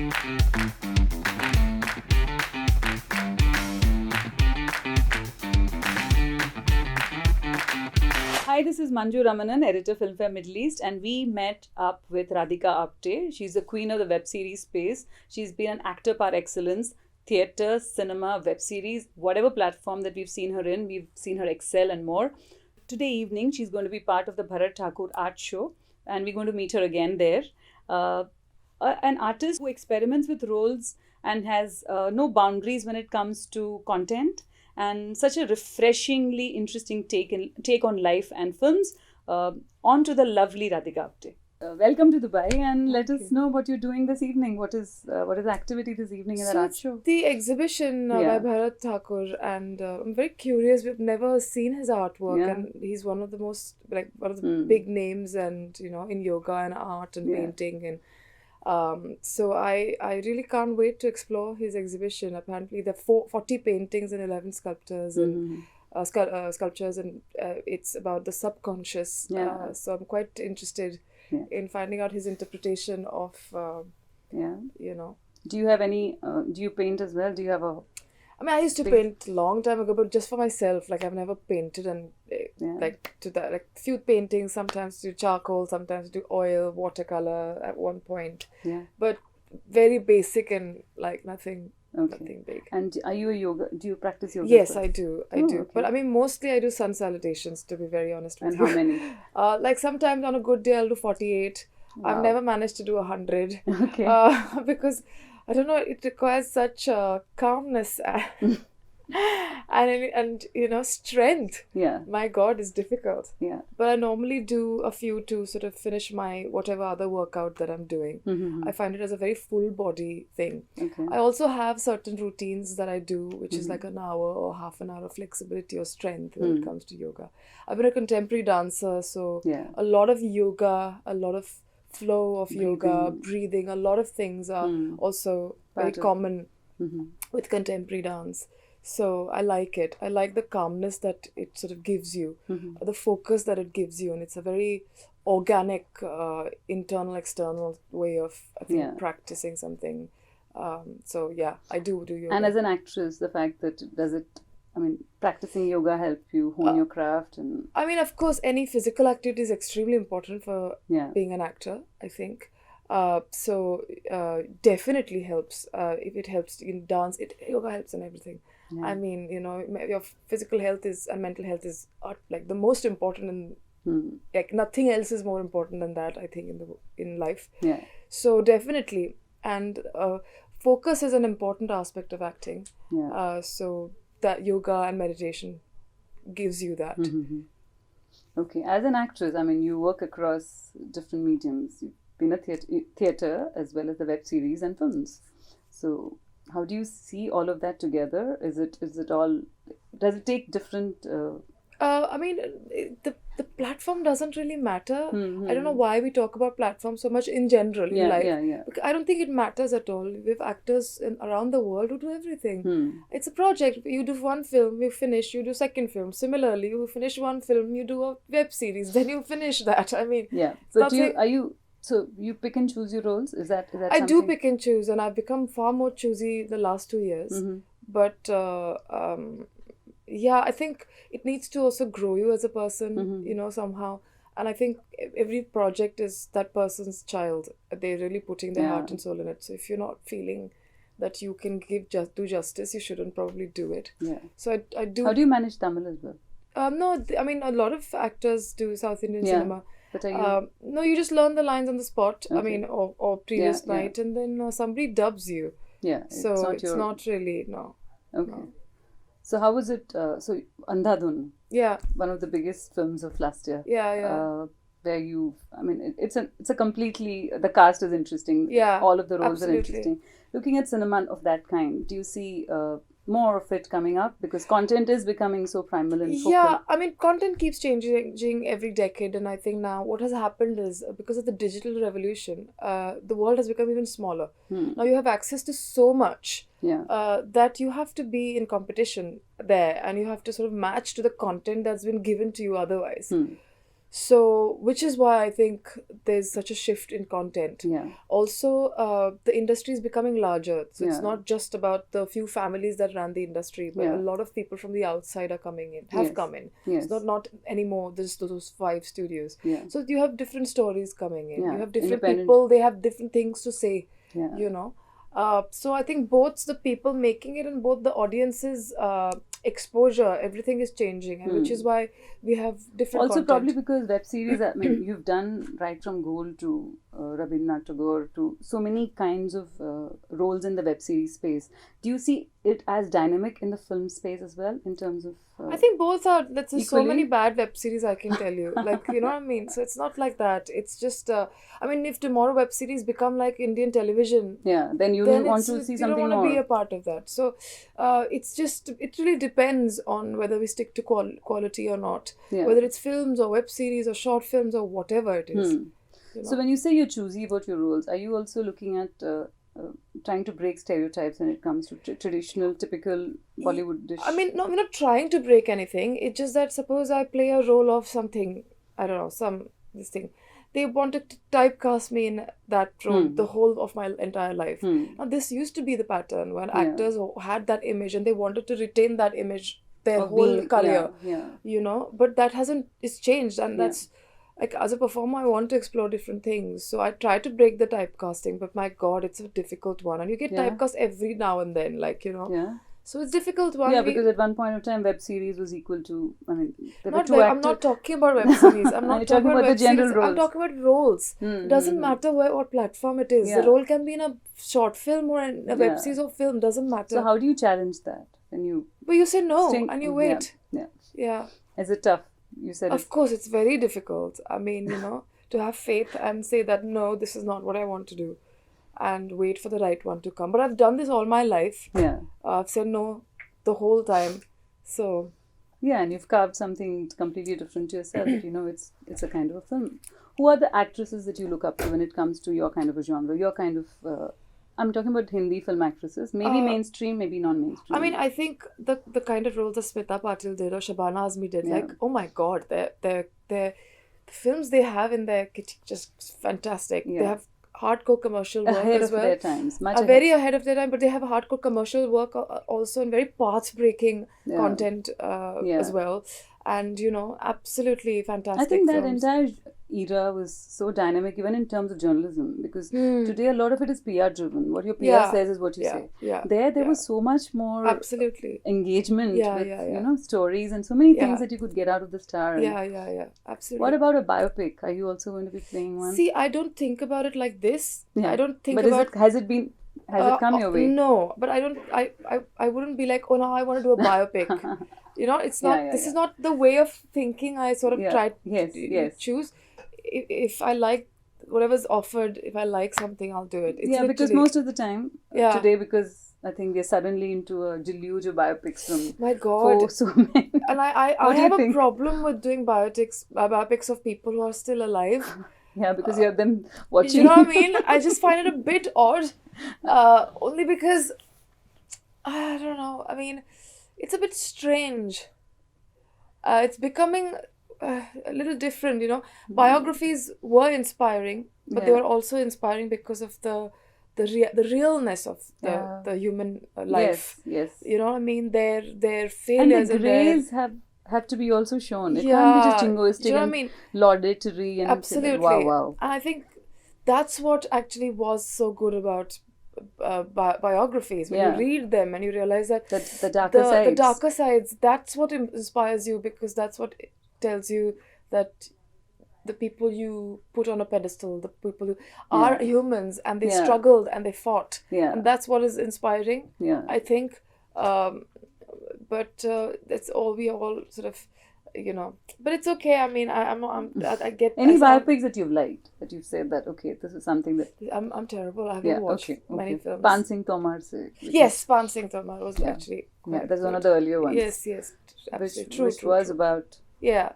Hi, this is Manju Ramanan, editor Filmfare Middle East, and we met up with Radhika Apte. She's the queen of the web series space. She's been an actor par excellence, theatre, cinema, web series, whatever platform that we've seen her in, we've seen her excel and more. Today evening, she's going to be part of the Bharat Thakur art show, and we're going to meet her again there. An artist who experiments with roles and has no boundaries when it comes to content, and such a refreshingly interesting take on life and films. On to the lovely Radhika Apte. Welcome to Dubai, and let us know what you're doing this evening. What is the activity this evening in the art show? The exhibition by Bharat Thakur, and I'm very curious. We've never seen his artwork, and he's one of the most big names, and in yoga and art and painting and. So I really can't wait to explore his exhibition. Apparently there are 40 paintings and 11 sculptures and sculptures, and it's about the subconscious. So I'm quite interested in finding out his interpretation of, Do you have any, do you paint as well? Do you have a... I mean, I used to paint a long time ago, but just for myself. Like, I've never painted, and few paintings, sometimes do charcoal, sometimes do oil, watercolor at one point. But very basic and nothing big. And are you a yoga? Do you practice yoga? Yes, I do. I do. Okay. But I mean, mostly I do sun salutations, to be very honest with you. And how many? Sometimes on a good day I'll do 48. Wow. I've never managed to do 100. Okay. Because I don't know, it requires such calmness and strength. My God, it's difficult. But I normally do a few to sort of finish my whatever other workout that I'm doing. I find it as a very full body thing. I also have certain routines that I do, which is like an hour or half an hour of flexibility or strength when it comes to yoga. I've been a contemporary dancer, so a lot of yoga, a lot of flow of yoga, breathing, a lot of things are also very common with contemporary dance. So I like it. I like the calmness that it sort of gives you, the focus that it gives you, and it's a very organic, internal, external way of, I think, practicing something. So yeah, I do yoga. And as an actress, the fact that practicing yoga help you hone your craft? And I mean, of course, any physical activity is extremely important for being an actor, I think. So definitely helps. If it helps in dance, yoga helps in everything. I mean, your physical health and mental health is the most important, and nothing else is more important than that, I think, in life. So definitely, and focus is an important aspect of acting. So that yoga and meditation gives you that. Okay, as an actress, I mean, you work across different mediums. You've been a theatre as well as the web series and films. So how do you see all of that together? Is it all, does it take different... I mean, the platform doesn't really matter. I don't know why we talk about platforms so much in general in life. I don't think it matters at all. We have actors around the world who do everything. It's a project. You do one film, you finish, you do second film. Similarly, you finish one film, you do a web series, then you finish that. I mean, so you pick and choose your roles? Is that I do pick and choose, and I've become far more choosy the last 2 years. But I think it needs to also grow you as a person, somehow. And I think every project is that person's child. They're really putting their heart and soul in it. So if you're not feeling that you can do justice, you shouldn't probably do it. So I do. How do you manage Tamil as well? No, I mean, a lot of actors do South Indian cinema. But are you... no, you just learn the lines on the spot. I mean, or previous night, and then somebody dubs you. So it's not really, no. Okay. No. So how was it? So Andhadhun. One of the biggest films of last year. Where it's a completely, the cast is interesting. All of the roles are interesting. Looking at cinema of that kind, do you see more of it coming up? Because content is becoming so primal and focal. I mean, content keeps changing every decade, and I think now what has happened is, because of the digital revolution, the world has become even smaller. Now you have access to so much that you have to be in competition there, and you have to sort of match to the content that's been given to you otherwise. So, which is why I think there's such a shift in content. Yeah. Also, the industry is becoming larger. So it's not just about the few families that run the industry, but a lot of people from the outside are coming in, have come in. Yes. It's not anymore just those 5 studios. Yeah. So you have different stories coming in. You have different Independent people, they have different things to say, Yeah. you know. So I think both the people making it and both the audience's exposure, everything is changing, and which is why we have different Also content. probably because web series, I mean, you've done right from Gold to Rabindranath Tagore to so many kinds of roles in the web series space. Do you see it as dynamic in the film space as well in terms of I think both are, there's so equally? many bad web series, I can tell you. Like, you know what I mean? So it's not like that. It's just, I mean, if tomorrow web series become like Indian television, then you want to see something more. You don't want to be a part of that. So it's just, it really depends on whether we stick to quality or not. Whether it's films or web series or short films or whatever it is. You know? So when you say you're choosy about your roles, are you also looking at trying to break stereotypes when it comes to traditional, typical Bollywood dish? I mean, no, we're not trying to break anything. It's just that suppose I play a role of something, I don't know, this thing. They wanted to typecast me in that role the whole of my entire life. Now, this used to be the pattern when actors had that image and they wanted to retain that image their whole career. You know, but that it's changed, and that's... Like, as a performer, I want to explore different things. So I try to break the typecasting, but my God, it's a difficult one. And you get typecast every now and then, like, you know. Yeah. So it's difficult one. Yeah, because at one point of time, web series was equal to, I mean, there were two I'm not talking about web series. I'm not talking about the general roles. I'm talking about roles. It doesn't matter what platform it is. The role can be in a short film or in a web series or film. Doesn't matter. So how do you challenge that? But you say no and you wait. Yeah. Is it tough? You said of course it's very difficult. I mean, you know, to have faith and say that no, this is not what I want to do, and wait for the right one to come. But I've done this all my life. I've said no the whole time. So and you've carved something completely different to yourself. You know, it's a kind of a film. Who are the actresses that you look up to when it comes to your kind of a genre, your kind of I'm talking about Hindi film actresses, maybe mainstream, maybe non-mainstream. I mean, I think the kind of roles that Smita Patil did or Shabana Azmi did, like, oh my God, the films they have in there just fantastic. They have hardcore commercial work ahead as well. Ahead of their times, very ahead of their time, but they have hardcore commercial work also, and very path-breaking content as well. And, you know, absolutely fantastic I think that films. entire era was so dynamic, even in terms of journalism, because today a lot of it is PR driven. What your PR says is what you say. There was so much more engagement with you know, stories and so many things that you could get out of the star. Absolutely. What about a biopic? Are you also going to be playing one? See, I don't think about it like this. I don't think has it come your way? No, but I wouldn't be like, oh no, I want to do a biopic. You know, it's not. This is not the way of thinking. I sort of try to choose. If I like whatever's offered, if I like something, I'll do it. It's because most of the time today, because I think we're suddenly into a deluge of biopics from my God, so many. And I have a problem with doing biopics of people who are still alive. Because you have them watching. You know what I mean? I just find it a bit odd, only because I don't know. I mean, it's a bit strange. It's becoming a little different, you know. Biographies were inspiring, but they were also inspiring because of the realness of the human life. Yes. You know what I mean? Their failures and the grays have to be also shown. It can't be just jingoistic, you know, and laudatory and absolutely. Wow. And I think that's what actually was so good about biographies. When you read them and you realize that the darker sides, that's what inspires you, because that's what tells you that the people you put on a pedestal, the people who are humans and they struggled and they fought, and that's what is inspiring. I think, but that's all we all sort of, you know. But it's okay. I mean, I get any biopics that you've liked, that you've said that okay, this is something that I'm terrible. I haven't watched many films. Pan Singh Tomar yes, Pan Singh Tomar was actually that's one of the earlier ones. Yes, absolutely which was about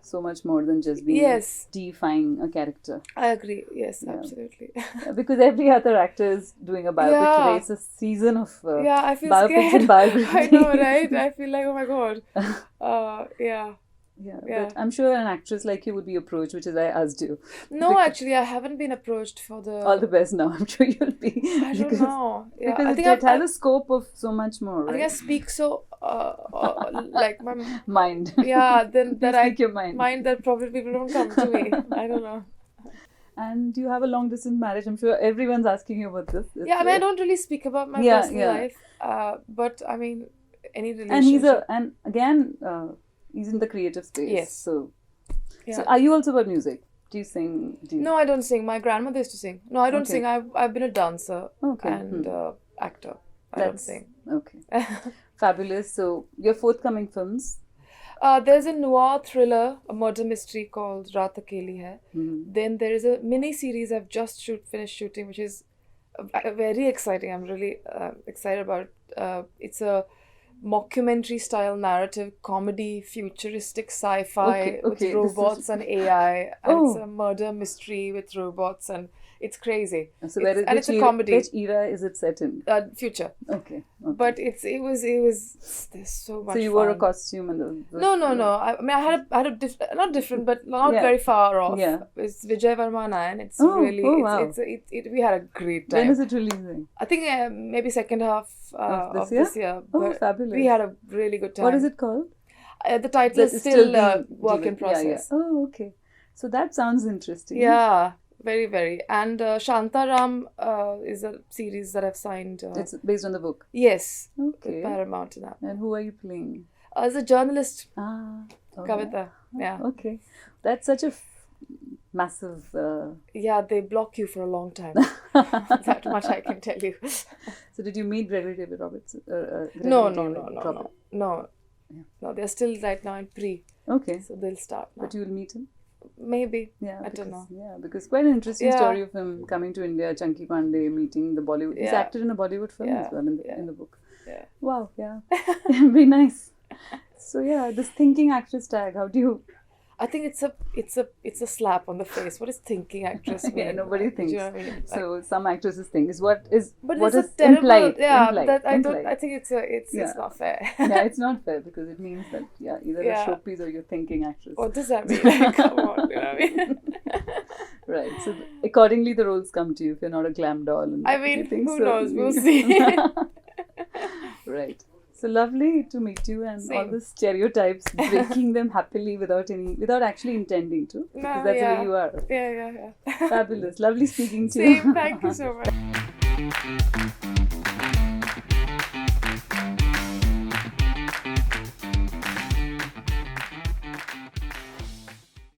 so much more than just being deifying a character. I agree. Yes, absolutely. Because every other actor is doing a biopic today. It's a season of I feel biopics scared. and biographies. I know, right? I feel like, oh my God. Yeah, but I'm sure an actress like you would be approached, which is why I asked you. No, actually, I haven't been approached for the... All the best now. I'm sure you'll be. I don't know. Yeah, because I think it has a scope of so much more, right? I think I speak so, like my... Mind. Yeah, then that I... your mind. Mind that probably people don't come to me. I don't know. And you have a long distance marriage. I'm sure everyone's asking you about this. Yeah, I mean, I don't really speak about my personal life. But I mean, any relationship. And again, he's in the creative space. Yes. So are you also about music? Do you sing? No, I don't sing. My grandmother used to sing. No, I don't sing. I've been a dancer and actor. I don't sing. Okay. Fabulous. So your forthcoming films? There's a noir thriller, a murder mystery called Raat Akeli Hai. Then there is a mini series I've just finished shooting, which is very exciting. I'm really excited about it. It's a mockumentary style narrative comedy, futuristic sci-fi with robots and AI, and it's a murder mystery with robots, and it's crazy. So it's a comedy. Which era is it set in? Future. Okay. But it was there's so much. So you wore a costume and No. I mean, I had a not different, but not very far off. Yeah. It's Vijay Varman, and it's really wow. We had a great time. When is it releasing? I think maybe second half of this year. Oh, fabulous! We had a really good time. What is it called? The title is still work in process. Yeah. Oh, okay. So that sounds interesting. Yeah. Very, very. And Shantaram is a series that I've signed. It's based on the book? Yes. Okay. With Paramount now. And who are you playing? As a journalist. Kavita. Yeah. Okay. That's such a massive... Yeah, they block you for a long time. That much I can tell you. So did you meet Gregory David Roberts? No. No, they're still right now in pre. Okay. So they'll start now. But you'll meet him? Maybe. Yeah, I don't know. Yeah, because quite an interesting story of him coming to India, Chunky Pandey, meeting the Bollywood. He's acted in a Bollywood film as well in the book. Yeah. Wow, yeah. Very nice. So yeah, this thinking actress tag, how do you... I think it's a slap on the face. What is thinking actress mean? Yeah, nobody thinks. Do you know what I mean? So some actresses think is what is terrible, implied. Yeah, implied, that I implied. don't. I think it's not fair. Yeah, it's not fair because it means that either a showpiece or you're thinking actress. What does that mean? Like, come on, you know what I mean? Right. So accordingly, the roles come to you if you're not a glam doll. And I mean, who knows? We'll see. Right. So lovely to meet you, and all the stereotypes, breaking them happily without actually intending to. Because that's the way you are. Yeah. Fabulous. Lovely speaking to you. Thank you so much.